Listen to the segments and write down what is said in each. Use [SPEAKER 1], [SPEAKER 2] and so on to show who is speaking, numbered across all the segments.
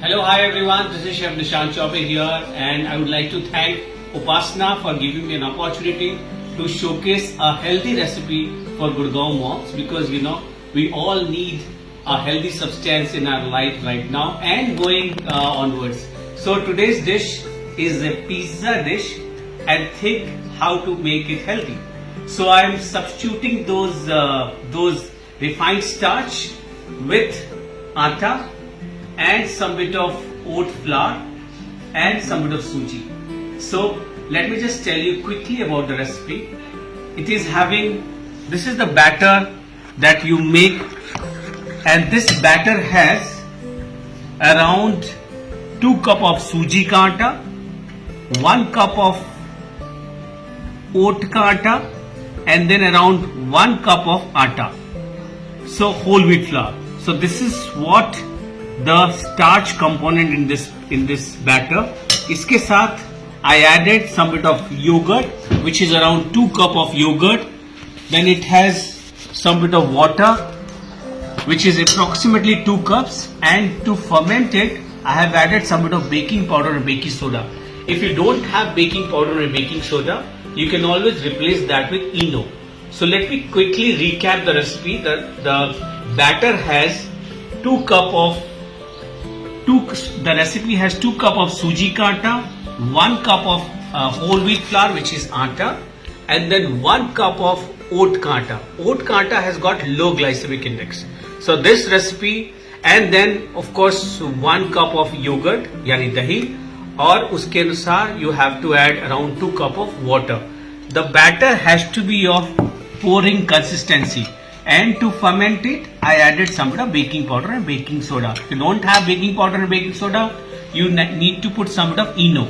[SPEAKER 1] Hello, hi everyone. This is Chef Nishant Chaube here, and I would like to thank Upasana for giving me an opportunity to showcase a healthy recipe for Gurgaon moms, because we all need a healthy substance in our life right now and going onwards. So today's dish is a pizza dish, and think how to make it healthy. So I am substituting those refined starch with atta and some bit of oat flour and some bit of suji. So let me just tell you quickly about the recipe. It is this is the batter that you make, and this batter has around 2 cup of suji ka atta, 1 cup of oat ka atta, and then around 1 cup of atta. So whole wheat flour. So this is what the starch component in this batter. इसके साथ I added some bit of yogurt, which is around 2 cup of yogurt. Then it has some bit of water, which is approximately 2 cups. And to ferment it, I have added some bit of baking powder and baking soda. If you don't have baking powder and baking soda, you can always replace that with ENO. So let me quickly recap the recipe. The batter has 2 cup of the recipe has 2 cup of suji ka atta, 1 cup of whole wheat flour, which is atta, and then 1 cup of oat ka atta. Oat ka atta has got low glycemic index. So this recipe, and then of course 1 cup of yogurt yani dahi, और उसके अनुसार you have to add around 2 cup of water. The batter has to be of pouring consistency. And to ferment it, I added some bit of baking powder and baking soda. If you don't have baking powder and baking soda, you need to put some bit of ENO.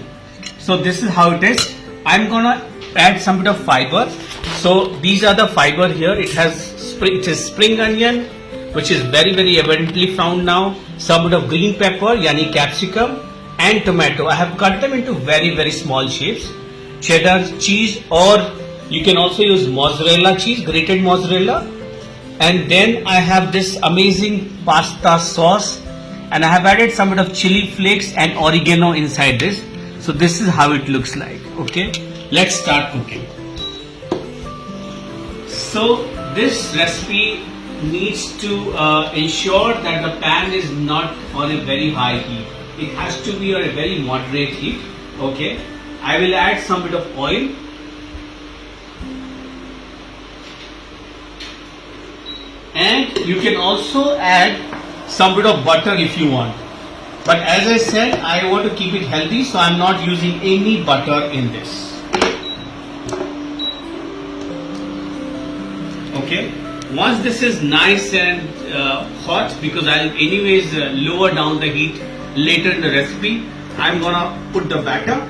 [SPEAKER 1] So this is how it is. I'm gonna add some bit of fiber. So these are the fiber here. It is spring onion, which is very very abundantly found now. Some bit of green pepper, yani capsicum, and tomato. I have cut them into very very small shapes. Cheddar cheese, or you can also use mozzarella cheese, grated mozzarella. And then I have this amazing pasta sauce, and I have added some bit of chili flakes and oregano inside this. So this is how it looks like. Okay, let's start cooking. So this recipe needs to ensure that the pan is not on a very high heat. It has to be on a very moderate heat. Okay, I will add some bit of oil. And you can also add some bit of butter if you want. But as I said, I want to keep it healthy, so I am not using any butter in this. Okay. Once this is nice and hot, because I'll anyways lower down the heat later in the recipe, I'm gonna put the batter.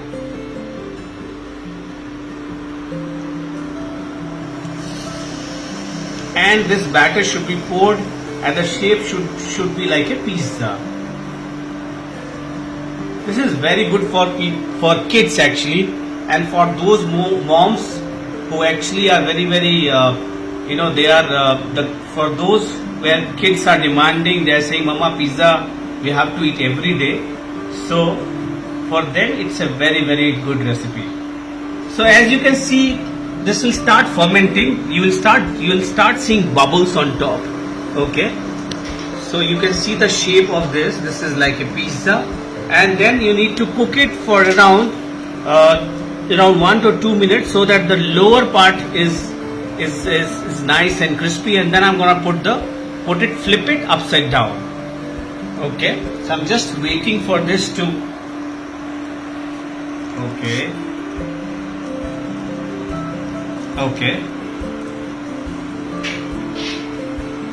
[SPEAKER 1] And this batter should be poured, and the shape should be like a pizza. This is very good for kids actually, and for those moms who actually are very very they are for those where kids are demanding, they are saying, "Mama, pizza we have to eat every day." So for them it's a very very good recipe. So as you can see, this will start fermenting. You will start seeing bubbles on top. Okay, so you can see the shape of this. This is like a pizza, and then you need to cook it for around 1 to 2 minutes, so that the lower part is nice and crispy. And then I'm gonna flip it upside down. Okay, so I'm just waiting for this to. Okay.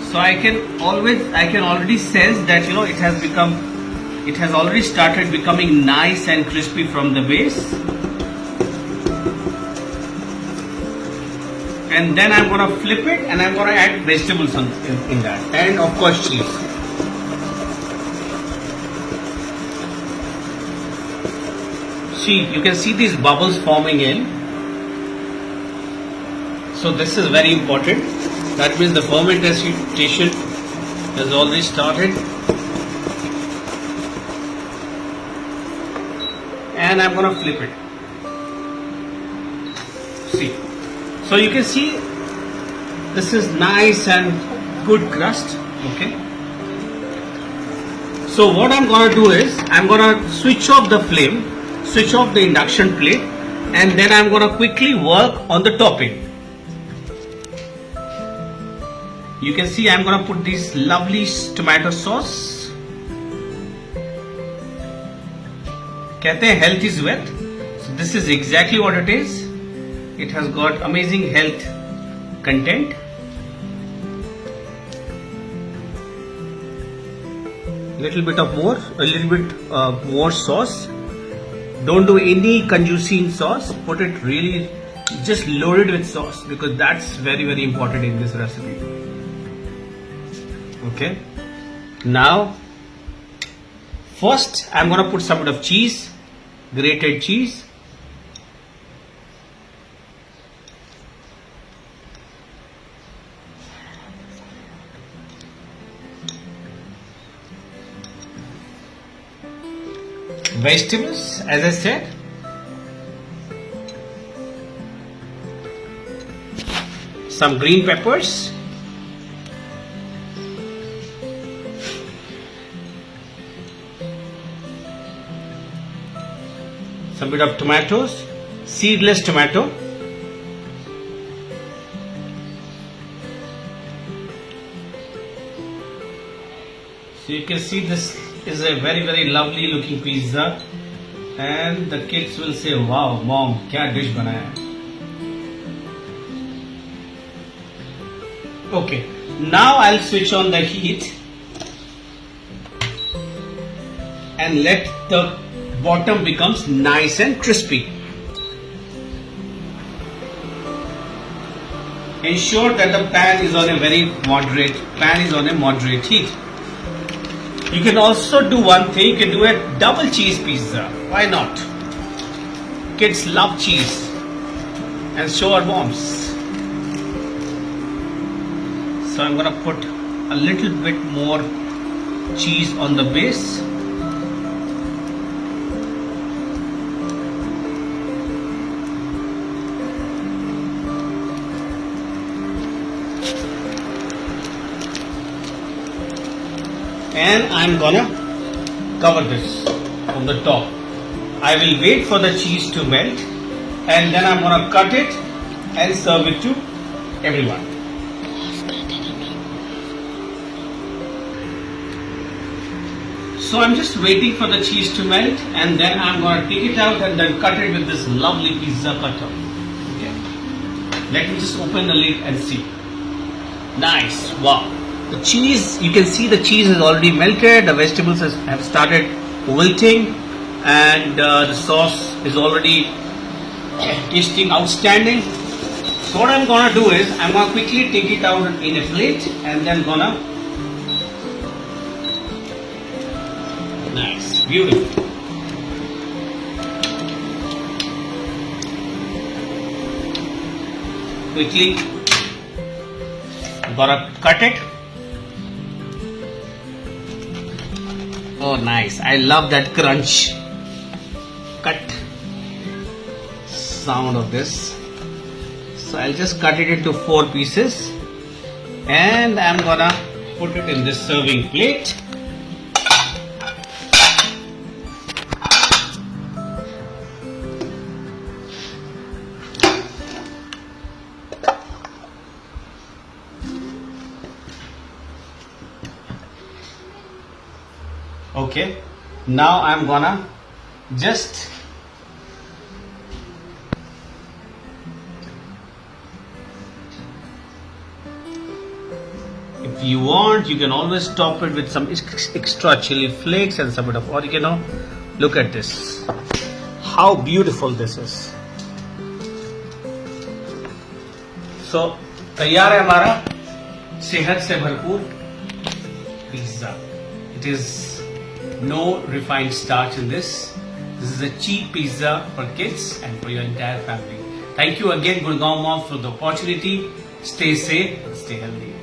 [SPEAKER 1] So I can already sense that it has already started becoming nice and crispy from the base. And then I'm gonna flip it, and I'm gonna add vegetables in that, and of course cheese. See, you can see these bubbles forming in. So this is very important. That means the fermentation has already started. and I'm gonna flip it. See, so you can see this is nice and good crust. Okay. So what I'm gonna do is I'm gonna switch off the flame, switch off the induction plate, and then I'm gonna quickly work on the topping. You can see I'm gonna put this lovely tomato sauce. कहते हैं health is wealth. So this is exactly what it is. It has got amazing health content. Little bit more sauce. Don't do any conjuicing sauce. Put it really just loaded with sauce, because that's very, very important in this recipe. Okay. Now, first I'm gonna put some bit of cheese, grated cheese. Vegetables, as I said. Some green peppers. Some bit of tomatoes, seedless tomato. So you can see this is a very, very lovely looking pizza, and the kids will say, wow mom, kya dish banaya hai. Okay, now I'll switch on the heat and let the bottom becomes nice and crispy. Ensure that the pan is on a moderate heat. You can also do one thing, you can do a double cheese pizza. Why not? Kids love cheese, and so are moms. So I'm gonna put a little bit more cheese on the base. And I'm gonna cover this from the top. I will wait for the cheese to melt, and then I'm gonna cut it and serve it to everyone. So I'm just waiting for the cheese to melt, and then I'm gonna take it out and then cut it with this lovely pizza cutter. Okay. Let me just open the lid and see. Nice, wow. The cheese, you can see the cheese is already melted, the vegetables have started wilting, and the sauce is already tasting outstanding. So what I'm gonna do is, I'm gonna quickly take it out in a plate, and then gonna, nice, beautiful. Quickly, gonna cut it. Oh nice, I love that crunch cut sound of this. So I'll just cut it into 4 pieces, and I'm gonna put it in this serving plate. Okay, now I'm gonna just if you want, you can always top it with some extra chili flakes and some bit of oregano. Look at this, how beautiful this is. So तैयार है हमारा सेहत से भरपूर pizza. It is no refined starch in this. This is a cheap pizza for kids and for your entire family. Thank you again, Gurgaon Mom, for the opportunity. Stay safe, stay healthy.